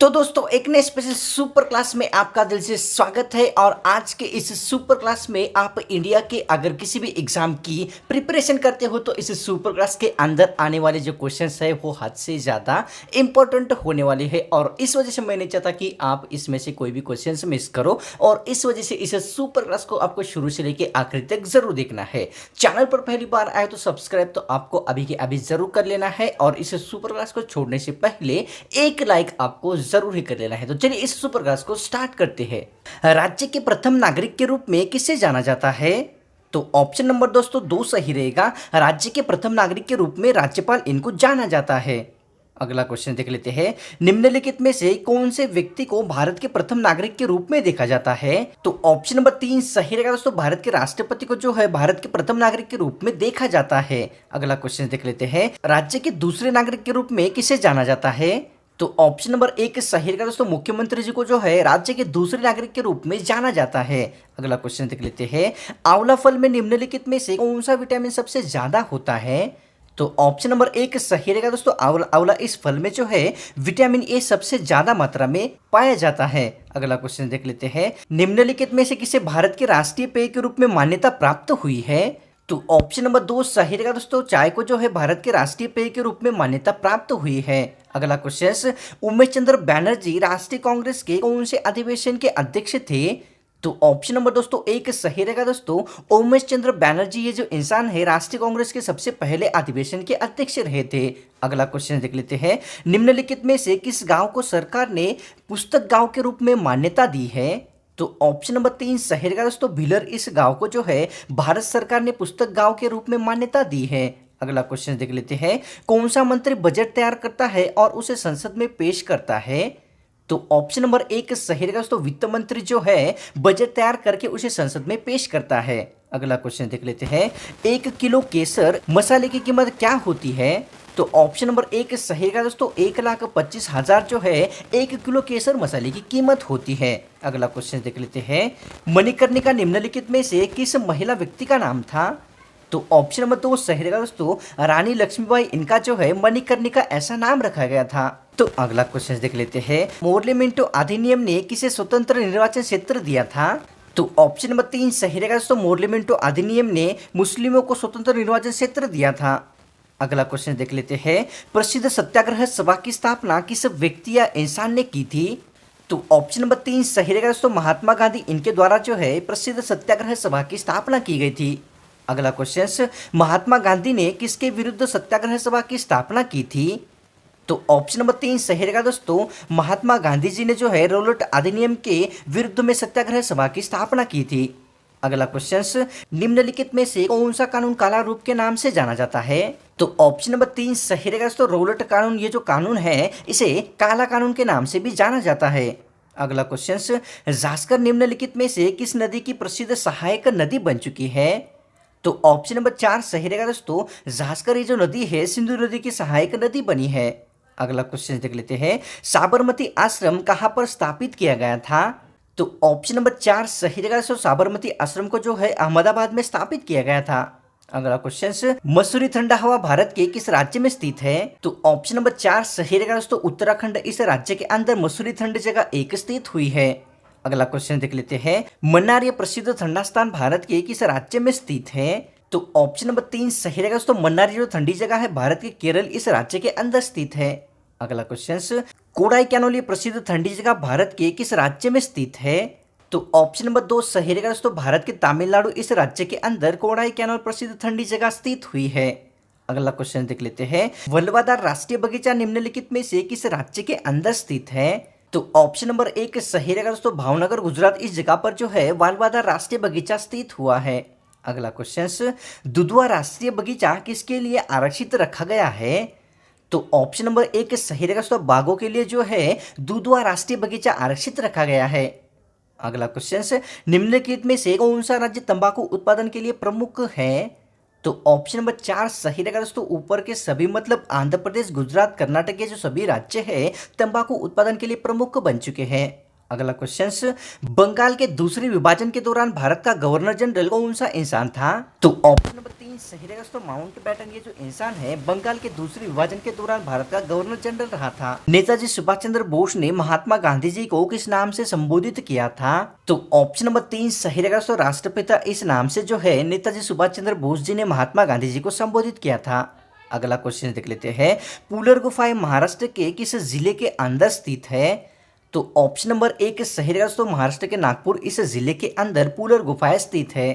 तो दोस्तों एक नए स्पेशल सुपर क्लास में आपका दिल से स्वागत है। और आज के इस सुपर क्लास में आप इंडिया के अगर किसी भी एग्जाम की प्रिपरेशन करते हो तो इस सुपर क्लास के अंदर आने वाले जो क्वेश्चंस है वो हद से ज़्यादा इंपॉर्टेंट होने वाले हैं। और इस वजह से मैं नहीं चाहता कि आप इसमें से कोई भी क्वेश्चंस मिस करो, और इस वजह से इस सुपर क्लास को आपको शुरू से लेकर आखिर तक जरूर देखना है। चैनल पर पहली बार आए तो सब्सक्राइब तो आपको अभी के अभी जरूर कर लेना है, और इस सुपर क्लास को छोड़ने से पहले एक लाइक आपको जरूर ही कर लेना है। तो चलिए इस सुपर क्लास को स्टार्ट करते हैं। राज्य के प्रथम नागरिक के रूप में किसे जाना जाता है? तो ऑप्शन नंबर दोस्तों 2 सही रहेगा। राज्य के प्रथम नागरिक के रूप में राज्यपाल इनको जाना जाता है। अगला क्वेश्चन देख लेते हैं। निम्नलिखित में से कौन से व्यक्ति को भारत के प्रथम नागरिक के रूप में देखा जाता है? तो ऑप्शन नंबर 3 सही रहेगा दोस्तों। भारत के राष्ट्रपति को जो है भारत के प्रथम नागरिक के रूप में देखा जाता है। अगला क्वेश्चन देख लेते हैं। राज्य के दूसरे नागरिक के रूप में किसे जाना जाता है? तो ऑप्शन नंबर 1 सही रहेगा दोस्तों। मुख्यमंत्री जी को जो है राज्य के दूसरे नागरिक के रूप में जाना जाता है। अगला क्वेश्चन देख लेते हैं। आंवला फल में निम्नलिखित में से कौन सा विटामिन सबसे ज्यादा होता है? तो ऑप्शन नंबर 1 सही रहेगा दोस्तों। आंवला इस फल में जो है विटामिन ए सबसे ज्यादा मात्रा में पाया जाता है। अगला क्वेश्चन देख लेते हैं। निम्नलिखित में से किसे भारत के राष्ट्रीय पेय के रूप में मान्यता प्राप्त हुई है? तो ऑप्शन नंबर 2 सही रहेगा दोस्तों। चाय को जो है भारत के राष्ट्रीय पेय के रूप में मान्यता प्राप्त हुई है। अगला क्वेश्चन। उमेश चंद्र बैनर्जी राष्ट्रीय कांग्रेस के कौन से अधिवेशन के अध्यक्ष थे? तो ऑप्शन नंबर दोस्तों 1 सही रहेगा दोस्तों। उमेश चंद्र बैनर्जी ये जो इंसान है राष्ट्रीय कांग्रेस के सबसे पहले अधिवेशन के अध्यक्ष रहे थे। अगला क्वेश्चन देख लेते हैं। निम्नलिखित में से किस गांव को सरकार ने पुस्तक गांव के रूप में मान्यता दी है? तो ऑप्शन नंबर 3 सही रहेगा दोस्तों। भिलर इस गांव को जो है भारत सरकार ने पुस्तक गांव के रूप में मान्यता दी है। अगला क्वेश्चन देख लेते हैं। कौन सा मंत्री बजट तैयार करता है और उसे संसद में पेश करता है? तो ऑप्शन नंबर 1 सही रहेगा दोस्तों। वित्त मंत्री जो है बजट तैयार करके उसे संसद में पेश करता है। अगला क्वेश्चन देख लेते हैं। 1 किलो केसर मसाले की कीमत क्या होती है? तो ऑप्शन नंबर 1 सही रहेगा दोस्तों। 1,25,000 जो है 1 किलो केसर मसाले की कीमत होती है। अगला क्वेश्चन देख लेते हैं। मणिकर्णिका निम्नलिखित में से किस महिला व्यक्ति का नाम था? तो ऑप्शन नंबर 2 सही रहेगा दोस्तों। रानी लक्ष्मीबाई इनका जो है मणिकर्णिका ऐसा नाम रखा गया था। तो अगला क्वेश्चन देख लेते हैं। मोर्ले मिंटो अधिनियम ने किसे स्वतंत्र निर्वाचन क्षेत्र दिया था? तो ऑप्शन नंबर 3 सही रहेगा दोस्तों। मोर्ले मिंटो अधिनियम ने मुस्लिमों को स्वतंत्र निर्वाचन क्षेत्र दिया था। अगला क्वेश्चन देख लेते हैं। प्रसिद्ध सत्याग्रह सभा की स्थापना किस व्यक्ति या इंसान ने की थी? तो ऑप्शन नंबर 3 सही रहेगा दोस्तों। महात्मा गांधी इनके द्वारा जो है प्रसिद्ध सत्याग्रह सभा की स्थापना की गई थी। अगला क्वेश्चन। महात्मा गांधी ने किसके विरुद्ध सत्याग्रह सभा की स्थापना की थी? तो ऑप्शन नंबर 3 सही रहेगा दोस्तों। महात्मा गांधी जी ने जो है रौलट अधिनियम के विरुद्ध में सत्याग्रह सभा की स्थापना की थी। अगला क्वेश्चन। निम्नलिखित में से कौन सा कानून काला रूप के नाम से जाना जाता है? तो ऑप्शन नंबर 3 सही रहेगा दोस्तों। रौलट कानून ये जो कानून है इसे काला कानून के नाम से भी जाना जाता है। अगला क्वेश्चन। जास्कर निम्नलिखित में से किस नदी की प्रसिद्ध सहायक नदी बन चुकी है? तो ऑप्शन नंबर 4 सही रहेगा दोस्तों। जास्कर ये जो नदी है सिंधु नदी की सहायक नदी बनी है। अगला क्वेश्चन देख लेते हैं। साबरमती आश्रम कहां पर स्थापित किया गया था? तो ऑप्शन नंबर 4 सही रहेगा दोस्तों। साबरमती आश्रम को जो है अहमदाबाद में स्थापित किया गया था। अगला क्वेश्चन। मसूरी ठंडा हवा भारत के किस राज्य में स्थित है? तो ऑप्शन नंबर 4 सही रहेगा दोस्तों। उत्तराखंड इस राज्य के अंदर मसूरी ठंड जगह एक स्थित हुई है। अगला क्वेश्चन देख लेते हैं। मन्नार ये प्रसिद्ध ठंडा स्थान भारत के किस राज्य में स्थित है? तो ऑप्शन नंबर 3 सही रहेगा दोस्तों। मन्नार जो ठंडी जगह है भारत के केरल इस राज्य के अंदर स्थित है। अगला क्वेश्चन। कोडाई कैनोल ये प्रसिद्ध ठंडी जगह भारत के किस राज्य में स्थित है? तो ऑप्शन नंबर 2 सही रहेगा दोस्तों। भारत के तमिलनाडु इस राज्य के अंदर कोडाई कैनोल प्रसिद्ध ठंडी जगह स्थित हुई है। अगला क्वेश्चन देख लेते हैं। वल्लभादार राष्ट्रीय बगीचा निम्नलिखित में से किस राज्य के अंदर स्थित है? तो ऑप्शन नंबर 1 सही रहेगा दोस्तों। भावनगर गुजरात इस जगह पर जो है वल्लभादार राष्ट्रीय बगीचा स्थित हुआ है। अगला क्वेश्चन। दुधवा राष्ट्रीय बगीचा किसके लिए आरक्षित रखा गया है? तो ऑप्शन नंबर 1 सही रहेगा दोस्तों। बाघों के लिए जो है दुधवा राष्ट्रीय बगीचा आरक्षित रखा गया है। अगला क्वेश्चन। निम्नलिखित में से कौन सा राज्य तंबाकू उत्पादन के लिए प्रमुख है? तो ऑप्शन नंबर 4 सही रहेगा दोस्तों। ऊपर के सभी मतलब आंध्र प्रदेश गुजरात कर्नाटक के जो सभी राज्य है तंबाकू उत्पादन के लिए प्रमुख बन चुके हैं। अगला क्वेश्चन, बंगाल के दूसरे विभाजन के दौरान भारत का गवर्नर जनरल कौन सा इंसान था? तो ऑप्शन नंबर 3 सही रहेगा दोस्तों, माउंटबेटन। ये जो इंसान है बंगाल के दूसरे विभाजन के दौरान भारत का गवर्नर जनरल रहा था। नेताजी सुभाष चंद्र बोस ने महात्मा गांधी जी को किस नाम से संबोधित किया था? तो ऑप्शन नंबर 3 सही रहेगा दोस्तों, राष्ट्रपिता इस नाम से जो है नेताजी सुभाष चंद्र बोस जी ने महात्मा गांधी जी को संबोधित किया था। अगला क्वेश्चन देख लेते हैं, पुलर गुफाएं महाराष्ट्र के किस जिले के अंदर स्थित है? तो ऑप्शन नंबर 1 सही रहेगा दोस्तों, महाराष्ट्र के नागपुर इस जिले के अंदर पुलर गुफाएं स्थित है।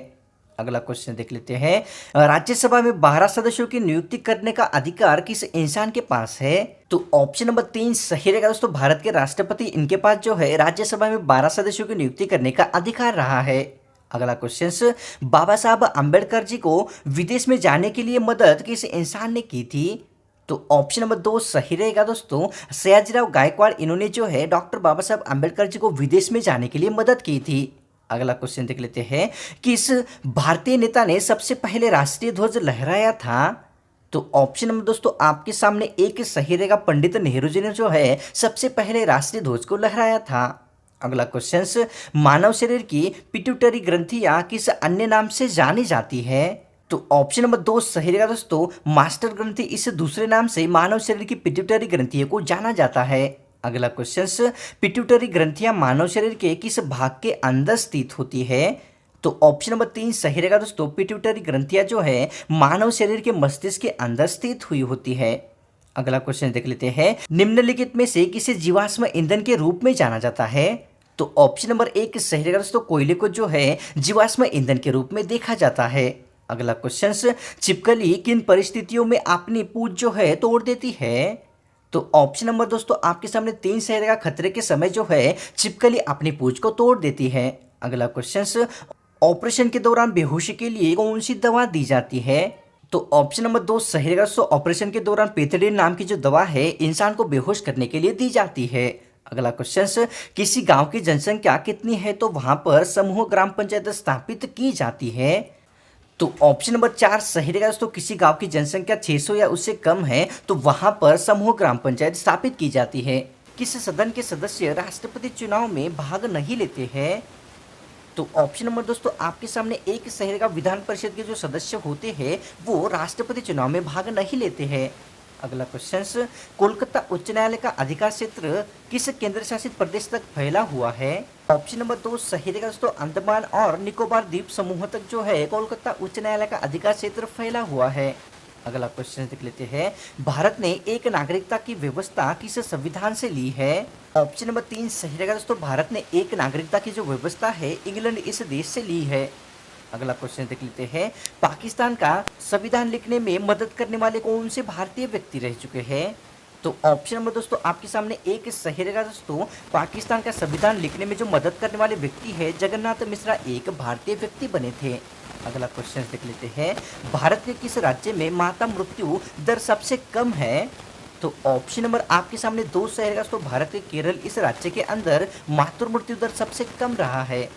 अगला क्वेश्चन देख लेते हैं, राज्यसभा में 12 सदस्यों की नियुक्ति करने का अधिकार किस इंसान के पास है? तो ऑप्शन नंबर 3 सही रहेगा दोस्तों, भारत के राष्ट्रपति इनके पास जो है राज्यसभा में 12 सदस्यों की नियुक्ति करने का अधिकार रहा है। अगला क्वेश्चन, बाबा साहब अम्बेडकर जी को विदेश में जाने के लिए मदद किस इंसान ने की थी? तो ऑप्शन नंबर 2 सही रहेगा दोस्तों, सयाजीराव गायकवाड़। इन्होंने जो है डॉक्टर बाबा साहब अम्बेडकर जी को विदेश में जाने के लिए मदद की थी। अगला क्वेश्चन देख लेते हैं, किस भारतीय नेता ने सबसे पहले राष्ट्रीय ध्वज लहराया था? तो ऑप्शन नंबर दोस्तों आपके सामने एक सही रहेगा, पंडित नेहरू जी ने जो है सबसे पहले राष्ट्रीय ध्वज को लहराया था। अगला क्वेश्चन, मानव शरीर की पिट्यूटरी ग्रंथियां किस अन्य नाम से जानी जाती है? तो ऑप्शन नंबर 2 सही रहेगा दोस्तों, मास्टर ग्रंथि इस दूसरे नाम से मानव शरीर की पिट्यूटरी ग्रंथियों को जाना जाता है। अगला क्वेश्चन, पिट्यूटरी ग्रंथियां मानव शरीर के किस भाग के अंदर स्थित होती है? तो ऑप्शन नंबर 3 सही रहेगा दोस्तों, पिट्यूटरी ग्रंथियां जो है मानव शरीर के मस्तिष्क के अंदर स्थित हुई होती है। अगला क्वेश्चन देख लेते हैं, निम्नलिखित में से किसे जीवाश्म ईंधन के रूप में जाना जाता है? तो ऑप्शन नंबर 1 सही रहेगा दोस्तों, कोयले को जो है जीवाश्म ईंधन के रूप में देखा जाता है। अगला क्वेश्चन, छिपकली किन परिस्थितियों में अपनी पूंछ जो है तोड़ देती है? तो ऑप्शन नंबर दोस्तों आपके सामने 3 सही रहेगा, खतरे के समय जो है छिपकली अपनी पूंछ को तोड़ देती है। अगला क्वेश्चन, ऑपरेशन के दौरान बेहोशी के लिए कौन सी दवा दी जाती है? तो ऑप्शन नंबर 2 सही रहेगा दोस्तों, ऑपरेशन के दौरान पेथिडिन नाम की जो दवा है इंसान को बेहोश करने के लिए दी जाती है। अगला क्वेश्चन, किसी गांव की जनसंख्या कितनी है तो वहां पर समूह ग्राम पंचायत स्थापित की जाती है? तो ऑप्शन नंबर 4 सही रहेगा दोस्तों, किसी गांव की जनसंख्या 600 या उससे कम है तो वहां पर समूह ग्राम पंचायत स्थापित की जाती है। किस सदन के सदस्य राष्ट्रपति चुनाव में भाग नहीं लेते हैं? तो ऑप्शन नंबर दोस्तों आपके सामने एक सही रहेगा, विधान परिषद के जो सदस्य होते हैं वो राष्ट्रपति चुनाव में भाग नहीं लेते हैं। अगला क्वेश्चन, कोलकाता उच्च न्यायालय का अधिकार क्षेत्र किस केंद्र शासित प्रदेश तक फैला हुआ है? ऑप्शन नंबर 2 सही रहेगा दोस्तों, अंडमान और निकोबार द्वीप समूह तक जो है कोलकाता उच्च न्यायालय का अधिकार क्षेत्र फैला हुआ है। अगला क्वेश्चन देख लेते हैं, भारत ने एक नागरिकता की व्यवस्था किस संविधान से ली है? ऑप्शन नंबर 3 सही रहेगा दोस्तों, भारत ने एक नागरिकता की जो व्यवस्था है इंग्लैंड इस देश से ली है। अगला क्वेश्चन देख लेते हैं, पाकिस्तान का संविधान लिखने में मदद करने वाले कौन से भारतीय व्यक्ति रह चुके हैं? तो ऑप्शन नंबर दोस्तों आपके सामने एक सही रहेगा दोस्तों, पाकिस्तान का संविधान लिखने में जो मदद करने वाले व्यक्ति है जगन्नाथ मिश्रा एक भारतीय व्यक्ति बने थे। अगला क्वेश्चन देख लेते हैं, भारत के किस राज्य में माता मृत्यु दर सबसे कम है? तो ऑप्शन नंबर आपके सामने 2 सही रहेगा दोस्तों, भारत के केरल इस राज्य के अंदर मातृ मृत्यु दर सबसे कम रहा है।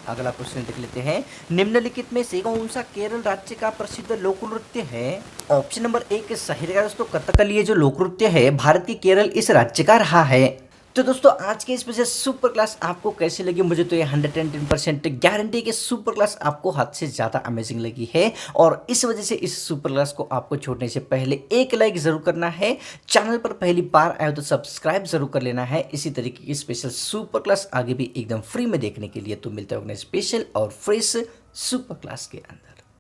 अगला क्वेश्चन देख लेते हैं, निम्नलिखित में से कौन सा केरल राज्य का प्रसिद्ध लोक नृत्य है? ऑप्शन नंबर 1 सही रहेगा दोस्तों, कथकली ये जो लोक नृत्य है भारत के केरल इस राज्य का रहा है। तो दोस्तों आज के इस वजह सुपर क्लास आपको कैसी लगी? मुझे तो ये 110% गारंटी कि सुपर क्लास आपको हद से ज़्यादा अमेजिंग लगी है और इस वजह से इस सुपर क्लास को आपको छोड़ने से पहले एक लाइक ज़रूर करना है। चैनल पर पहली बार आए हो तो सब्सक्राइब जरूर कर लेना है। इसी तरीके की स्पेशल सुपर क्लास आगे भी एकदम फ्री में देखने के लिए तो मिलता है स्पेशल और फ्रेश सुपर क्लास के अंदर।